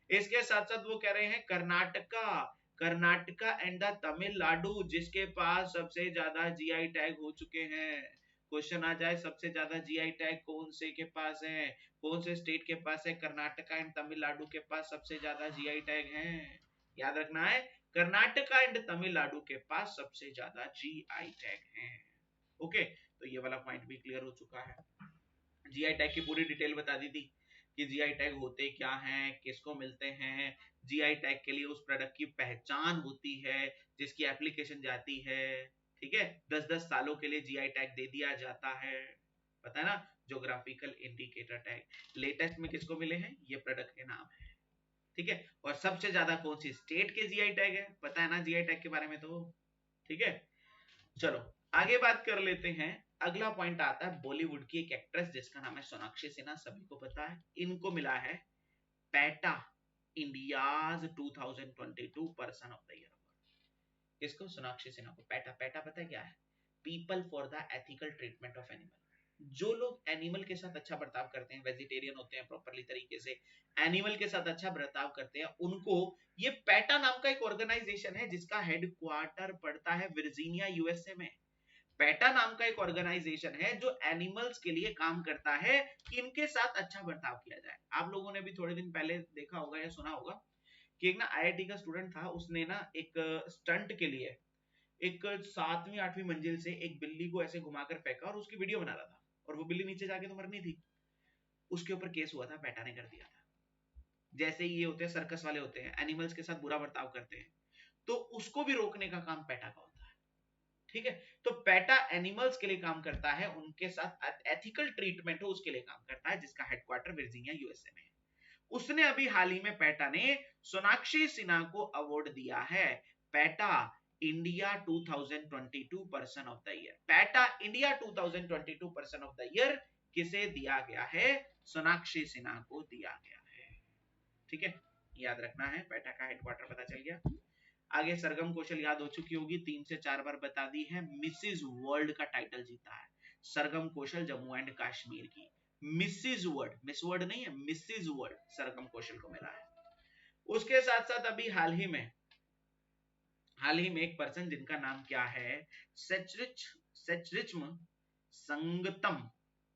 इसके साथ साथ वो कह रहे हैं कर्नाटका, कर्नाटका एंड द तमिलनाडु, जिसके पास सबसे ज्यादा जीआई टैग हो चुके हैं। क्वेश्चन आ जाए सबसे ज्यादा जीआई टैग कौन से के पास है, कौन से स्टेट के पास है? कर्नाटका एंड तमिलनाडु के पास सबसे ज्यादा जीआई टैग हैं। याद रखना है, कर्नाटका एंड तमिलनाडु के पास सबसे ज्यादा जीआई टैग हैं। ओके, तो ये वाला पॉइंट भी क्लियर हो चुका है। जीआई टैग की पूरी डिटेल बता दी थी कि जीआई टैग होते क्या हैं, किसको मिलते हैं। जीआई टैग के लिए उस प्रोडक्ट की पहचान होती है जिसकी एप्लीकेशन जाती है। ठीक है, 10-10 सालों के लिए जीआई टैग दे दिया जाता है, पता है ना, ज्योग्राफिकल इंडिकेटर टैग। लेटेस्ट में किसको मिले हैं? ये प्रोडक्ट के नाम है। ठीक है, और सबसे ज्यादा कौन सी स्टेट के जीआई टैग है? पता है ना जीआई टैग के बारे में तो। ठीक है, चलो आगे बात कर लेते हैं। अगला पॉइंट आता है बॉलीवुड की एक एक्ट्रेस जिसका नाम है सोनाक्षी सिन्हा, सभी को पता है। इनको मिला है PETA India's 2022 person of the year. किसको? सोनाक्षी सिन्हा को। पैटा, पैटा पता है क्या है? People for the ethical treatment of animal. जो लोग एनिमल के साथ अच्छा बर्ताव करते हैं, वेजिटेरियन होते हैं, प्रॉपरली तरीके से एनिमल के साथ अच्छा बर्ताव करते हैं, उनको ये पैटा नाम का एक ऑर्गेनाइजेशन है जिसका हेडक्वार्टर पड़ता है वर्जीनिया यूएसए में। पैटा नाम का एक ऑर्गेनाइजेशन है जो एनिमल्स के लिए काम करता है कि इनके साथ अच्छा बर्ताव किया जाए। आप लोगों ने भी थोड़े दिन पहले देखा होगा या सुना होगा कि एक ना आईआईटी का स्टूडेंट था, उसने ना एक स्टंट के लिए एक 7वीं 8वीं मंजिल से एक बिल्ली को ऐसे घुमाकर फेंका और उसकी वीडियो बना रहा था, और वो बिल्ली नीचे जाके तो मरनी थी। उसके ऊपर केस हुआ था, पैटा ने कर दिया था। जैसे ये होते हैं सर्कस वाले, होते हैं एनिमल्स के साथ बुरा बर्ताव करते हैं, तो उसको भी रोकने का काम पैटा का होता है। ठीक है, तो पैटा एनिमल्स के लिए काम करता है, उनके साथ एथिकल ट्रीटमेंट हो उसके लिए काम करता है, जिसका हेडक्वार्टर वर्जीनिया यूएसए में है। उसने अभी हाल ही में पैटा ने सोनाक्षी सिन्हा को अवार्ड दिया है, PETA India 2022 person of the year. PETA India 2022 person of the year किसे दिया गया है? सोनाक्षी सिन्हा को दिया गया है। ठीक है, याद रखना है। पैटा का हेडक्वार्टर पता चल गया। आगे सरगम कौशल याद हो चुकी होगी, 3 से 4 बार बता दी है। मिसिज वर्ल्ड का टाइटल जीता है सरगम कौशल, जम्मू एंड कश्मीर की। मिसिज वर्ल्ड, मिस वर्ल्ड नहीं है, मिसिज वर्ल्ड सरगम कौशल को मिला है। उसके साथ साथ अभी हाल ही में एक पर्सन जिनका नाम क्या है, सेचरिचम संगतम,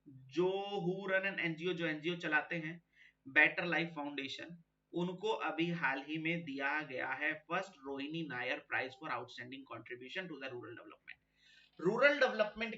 जो हु रन एन एनजीओ, जो एनजीओ चलाते हैं बेटर लाइफ फाउंडेशन, उनको अभी हाल ही में दिया गया है first Rohini Nair prize for outstanding contribution to the rural development. Rural development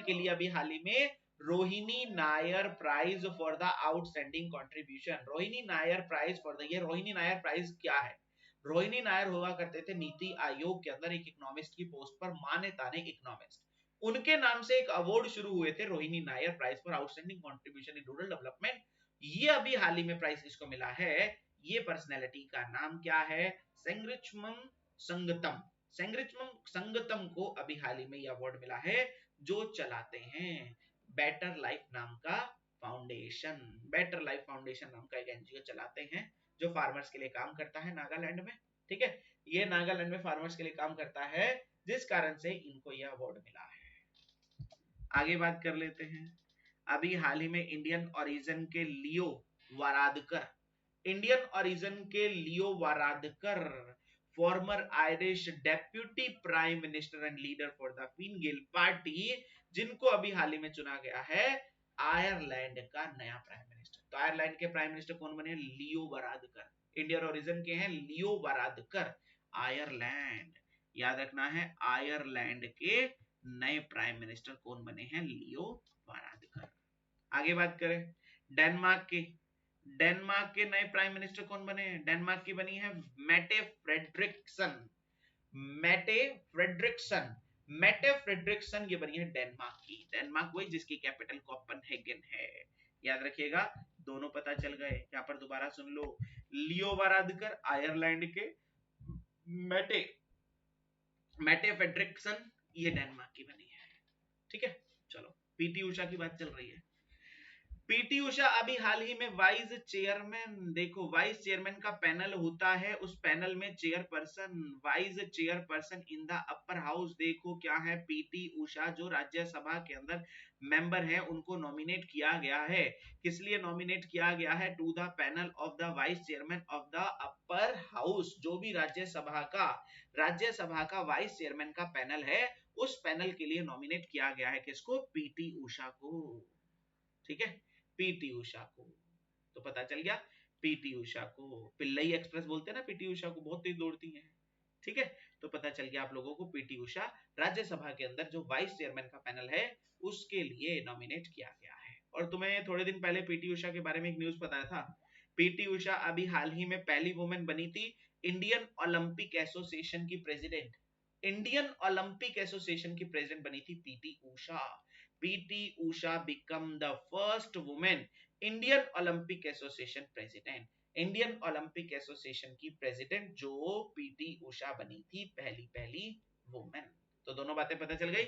के लिए अभी हाल ही में Rohini Nair prize for the outstanding contribution, Rohini Nair prize for the, ये रोहिणी नायर प्राइज क्या है? रोहिणी नायर हुआ करते थे नीति आयोग के अंदर एक इकोनॉमिस्ट की पोस्ट पर, मान्यताने इकोनॉमिस्ट, उनके नाम से एक अवार्ड शुरू हुए थे, Rohini Nair prize for outstanding contribution in rural development. ये अभी हाल ही में प्राइज किसको मिला है? ये पर्सनैलिटी का नाम क्या है? सेंग्रिचमम संगतम। सेंग्रिचमम संगतम को अभी हाल ही में यह अवार्ड मिला है, जो चलाते हैं बेटर लाइफ नाम का फाउंडेशन। बेटर लाइफ फाउंडेशन नाम का एक एनजीओ चलाते हैं जो फार्मर्स के लिए काम करता है नागालैंड में। ठीक है, ये नागालैंड में फार्मर्स के लिए काम करता है, जिस कारण से इनको यह अवार्ड मिला है। आगे बात कर लेते हैं। अभी हाल ही में इंडियन ओरिजिन के Leo Varadkar, former Irish deputy prime minister and leader for the Fine Gael party, जिनको अभी हाल ही में चुना गया है आयरलैंड का नया प्राइम मिनिस्टर। तो आयरलैंड के प्राइम मिनिस्टर कौन बने? लियो वारादकर। इंडियन ओरिजिन के हैं लियो वारादकर, आयरलैंड। याद रखना है, आयरलैंड के नए प्राइम मिनिस्टर कौन बने हैं? लियो वारादकर। आगे बात करें डेनमार्क के नए प्राइम मिनिस्टर कौन बने हैं? डेनमार्क की बनी है मेटे फ्रेडरिक्सन। मेटे फ्रेडरिक्सन ये बनी है डेनमार्क की। डेनमार्क वही जिसकी कैपिटल कोपेनहेगन है। याद रखिएगा, दोनों पता चल गए। यहाँ पर दोबारा सुन लो, लियो वारादकर आयरलैंड के, मेटे फ्रेडरिक्सन ये डेनमार्क की बनी है। ठीक है, चलो पीटी उषा की बात चल रही है। पीटी उषा अभी हाल ही में वाइस चेयरमैन, देखो वाइस चेयरमैन का पैनल होता है, उस पैनल में chairperson, vice chairperson in the upper house, देखो क्या है, पीटी उषा जो राज्यसभा के अंदर मेंबर है, उनको नॉमिनेट किया गया है। किस लिए नॉमिनेट किया गया है? To the panel of the vice chairman of the upper house. जो भी राज्यसभा का वाइस चेयरमैन का पैनल है, उस पैनल के लिए नॉमिनेट किया गया है किसको? पीटी उषा को। ठीक है, पीटी उषा को। तो पता चल गया, पीटी उषा को पिल्लई एक्सप्रेस बोलते हैं ना, पीटी उषा को, बहुत तेज दौड़ती हैं। ठीक है, तो पता चल गया आप लोगों को, पीटी उषा राज्यसभा के अंदर जो वाइस चेयरमैन का पैनल है उसके लिए नॉमिनेट किया गया है। और तुम्हें थोड़े दिन पहले पीटी उषा के बारे में एक न्यूज बताया था। पीटी उषा अभी हाल ही में पहली वुमेन बनी थी इंडियन ओलंपिक एसोसिएशन की प्रेसिडेंट। इंडियन ओलंपिक एसोसिएशन की प्रेसिडेंट बनी थी PT Usha. PT Usha become the first woman Indian Olympic Association president। Indian Olympic association की प्रेसिडेंट जो पीटी उषा बनी थी, पहली वुमेन। तो दोनों बातें पता चल गई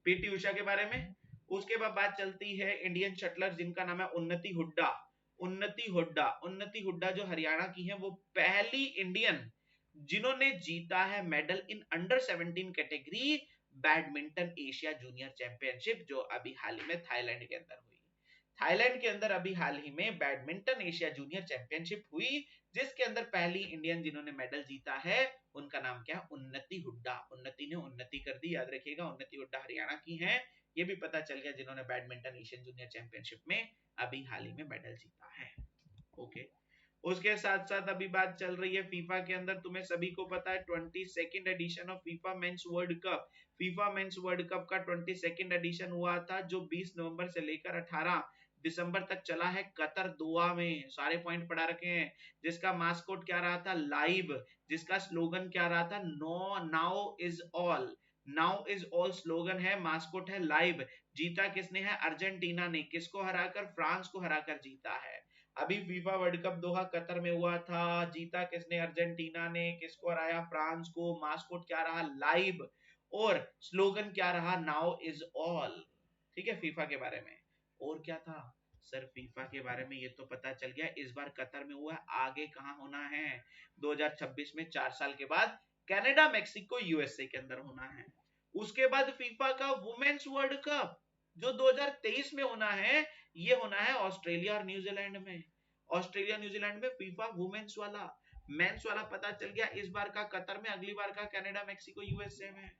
पीटी उषा के बारे में। उसके बाद बात चलती है इंडियन शटलर जिनका नाम है उन्नति हुड्डा। उन्नति हुड्डा जो हरियाणा की है, वो पहली इंडियन जिन्होंने जीता है medal in under 17 category badminton Asia junior championship, जो अभी हाल ही में थाईलैंड के अंदर हुई। थाईलैंड के अंदर अभी हाल ही में बैडमिंटन एशिया जूनियर चैंपियनशिप हुई, जिसके अंदर पहली इंडियन जिन्होंने मेडल जीता है उनका नाम क्या है, उन्नति हुड्डा। उन्नति ने उन्नति कर दी, याद रखिएगा। उन्नति हुड्डा हरियाणा की हैं, ये भी पता चल गया, जिन्होंने बैडमिंटन एशियन जूनियर चैंपियनशिप में अभी हाल ही में मेडल जीता है। ओके, उसके साथ साथ अभी बात चल रही है फीफा के अंदर, तुम्हें सभी को पता है 22nd edition of FIFA men's world cup. FIFA men's world cup का 22nd एडिशन हुआ था, जो 20 नवंबर से लेकर 18 दिसंबर तक चला है कतर दोहा में। सारे पॉइंट पढ़ा रखे हैं। जिसका मास्कोट क्या रहा था, लाइव। जिसका स्लोगन क्या रहा था, no now is all. Now is all slogan है, मास्कोट है लाइव। जीता किसने है, अर्जेंटीना ने। किसको हराकर, फ्रांस को हराकर जीता है। अभी FIFA world cup Doha Qatar में हुआ था, जीता किसने, अर्जेंटीना ने। किसको हराया, फ्रांस को। मास्कोट क्या रहा, लाइव। और स्लोगन क्या रहा, नाउ इज ऑल। ठीक है, फीफा के बारे में। और क्या था सर फीफा के बारे में, ये तो पता चल गया। इस बार कतर में हुआ, आगे कहां होना है, 2026 में, 4 साल के बाद कनाडा, मेक्सिको, यूएसए के अंदर होना है। उसके बाद फीफा का वुमेन्स वर्ल्ड कप जो 2023 में होना है, ये होना है ऑस्ट्रेलिया और न्यूजीलैंड में। ऑस्ट्रेलिया न्यूजीलैंड में फीफा वुमेन्स वाला। मेंस वाला पता चल गया, इस बार का कतर में, अगली बार का कनाडा, मेक्सिको, यूएसए में।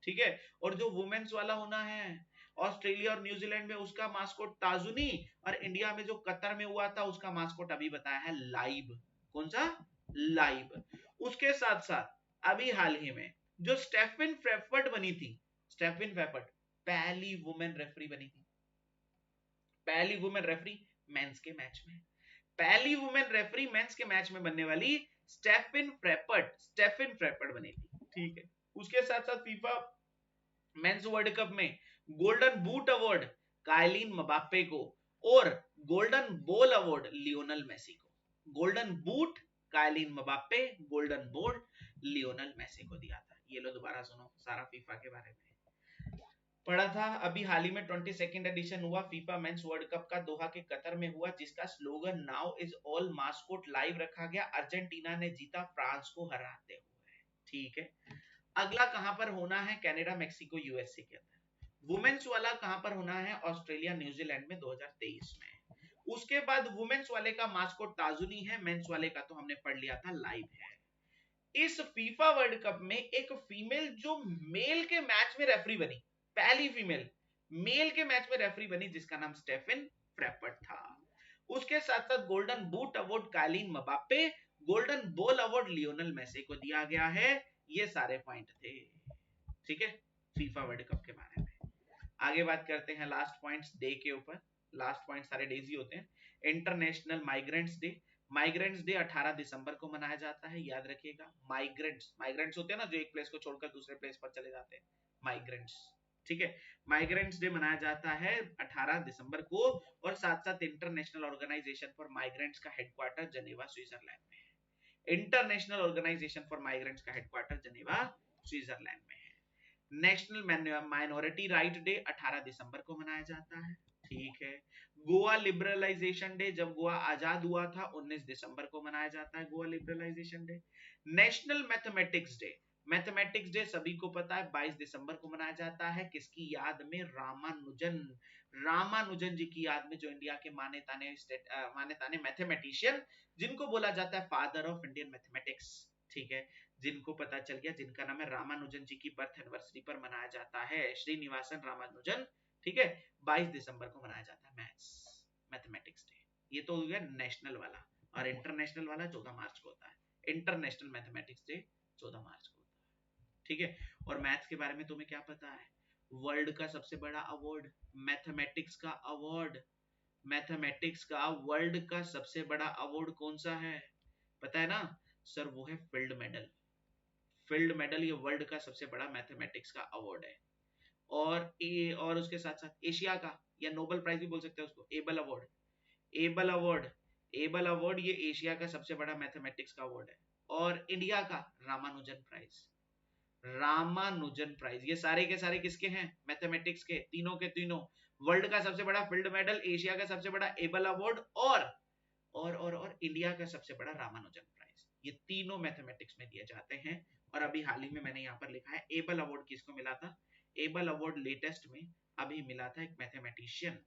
ठीक है, और जो वुमेन्स वाला होना है ऑस्ट्रेलिया और न्यूजीलैंड में, उसका मास्कोट ताजुनी। और इंडिया में जो कतर में हुआ था, उसका मास्कोट अभी बताया है लाइव। कौन सा, लाइव। उसके साथ साथ अभी हाल ही में जो स्टेफिन फ्रेफर्ड बनी थी, स्टेफिन फ्रेफर्ड पहली वुमेन रेफरी बनी थी। पहली वुमेन रेफरी मेंस के मैच में। पहली वुमेन रेफरी मेंस के मैच में बनने वाली स्टेफिन फ्रेफर्ड बनी थी। ठीक है, उसके साथ साथ फीफा मेंस वर्ल्ड कप में golden boot award Kylian Mbappe को, और golden ball award Lionel Messi को। Golden boot Kylian Mbappe, golden ball Lionel Messi को दिया था। ये लो दोबारा सुनो सारा फीफा के बारे में पढ़ा था। अभी हाल ही में 22nd एडिशन हुआ फीफा मेंस वर्ल्ड कप का, दोहा के कतर में हुआ, जिसका slogan now is all mascot live रखा गया। अर्जेंटीना ने जीता फ्रांस को हराते हुए। ठीक है, अगला कहां पर होना है, कनाडा, मेक्सिको, यूएसए के अंदर। वुमेन्स वाला कहां पर होना है, ऑस्ट्रेलिया, न्यूजीलैंड में 2023 में। उसके बाद वुमेन्स वाले का मास्कोट ताजुनी है, मेंस वाले का तो हमने पढ़ लिया था, लाइव है। इस फीफा वर्ल्ड कप में एक फीमेल जो मेल के मैच में रेफरी बनी, पहली फीमेल मेल के मैच में रेफरी बनी, जिसका नाम स्टेफिन फ्रेफर्ड था। उसके साथ साथ golden boot award Kylian Mbappe, golden ball award Lionel Messi को दिया गया है। ये सारे पॉइंट थे। ठीक है, फीफा वर्ल्ड कप के बारे में। आगे बात करते हैं लास्ट पॉइंट्स डे के ऊपर। लास्ट पॉइंट सारे डेज ही होते हैं। International migrants day. Migrants day 18 दिसंबर को मनाया जाता है, याद रखिएगा। माइग्रेंट्स होते हैं ना, जो एक प्लेस को छोड़कर दूसरे प्लेस पर चले जाते हैं, माइग्रेंट्स। ठीक है, माइग्रेंट्स डे मनाया जाता है 18 दिसंबर को। और साथ साथ इंटरनेशनल ऑर्गेनाइजेशन फॉर माइग्रेंट्स का हेडक्वार्टर जनेवा, स्विट्जरलैंड में है। इंटरनेशनल ऑर्गेनाइजेशन फॉर माइग्रेंट्स का हेडक्वार्टर जनेवा, स्विट्जरलैंड में है। नेशनल माइनॉरिटी राइट डे 18 दिसंबर को मनाया जाता है। ठीक है, गोवा लिबरलाइजेशन डे, जब गोवा आजाद हुआ था, 19 दिसंबर को मनाया जाता है Goa liberalisation day. National mathematics day, mathematics day सभी को पता है 22 दिसंबर को मनाया जाता है। किसकी याद में, रामानुजन जी की याद में, जो इंडिया के माने ताने मैथमेटिशियन, जिनको बोला जाता है फादर ऑफ इंडियन मैथमेटिक्स। ठीक है, जिनको पता चल गया, जिनका नाम है रामानुजन जी की बर्थ एनिवर्सरी पर मनाया जाता है, श्रीनिवासन रामानुजन। ठीक है, 22 दिसंबर को मनाया जाता है मैथमेटिक्स डे। ये तो हो गया नेशनल वाला। और इंटरनेशनल वाला 14 मार्च को होता है। इंटरनेशनल मैथमेटिक्स डे 14 मार्च को होता है। ठीक है, और मैथ्स के बारे में तुम्हें क्या पता है, वर्ल्ड का सबसे बड़ा अवार्ड, मैथमेटिक्स का अवार्ड, मैथमेटिक्स का वर्ल्ड का सबसे बड़ा अवार्ड कौन सा है, पता है ना सर, वो है फील्ड मेडल। फील्ड मेडल ये वर्ल्ड का सबसे बड़ा मैथमेटिक्स का अवार्ड है। और उसके साथ साथ एशिया का, या नोबेल प्राइज भी बोल सकते हैं उसको, एबल अवार्ड ये एशिया का सबसे बड़ा मैथमेटिक्स का अवार्ड है। और इंडिया का रामानुजन प्राइज। रामानुजन प्राइज। ये सारे के सारे किसके हैं? मैथमेटिक्स के, तीनों के तीनों। वर्ल्ड का सबसे बड़ा फील्ड मेडल, एशिया का सबसे बड़ा एबल अवार्ड और इंडिया का सबसे बड़ा रामानुजन प्राइज। ये तीनों मैथमेटिक्स में दिए जाते हैं। और अभी हाल ही में मैंने यहाँ पर लिखा है एबल अवार्ड किसको मिला था? एबल अवार्ड लेटेस्ट में अभी मिला था एक मैथमेटिशियन,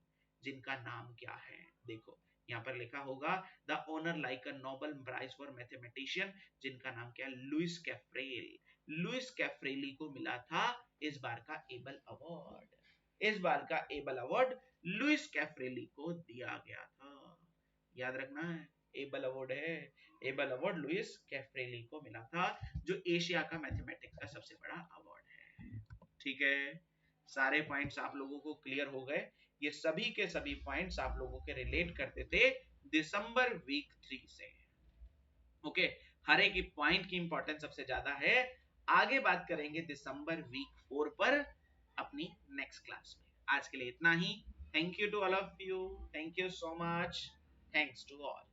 जिनका नाम क्या है देखो यहाँ पर लिखा होगा, the honour like a Nobel prize for mathematician, जिनका नाम क्या है? लुइस कैफ्रेल। लुइस कैफ्रेली को मिला था इस बार का एबल अवार्ड। इस बार का एबल अवार्ड लुइस कैफ्रेली को दिया गया था। याद रखना है, एबल अवार्ड है। एबल अवार्ड लुइस कैफ्रेली को मिला था, जो एशिया का मैथमेटिक्स का सबसे बड़ा अवार्ड है। ठीक है, सारे पॉइंट्स आप लोगों को क्लियर हो गए। ये सभी के सभी पॉइंट्स आप लोगों के रिलेट करते थे दिसंबर वीक 3 से। ओके, हर एक पॉइंट की इंपॉर्टेंस सबसे ज्यादा है। आगे बात करेंगे दिसंबर वीक 4 पर अपनी नेक्स्ट क्लास में। आज के लिए इतना ही। Thank you to all of you, thank you so much, thanks to all.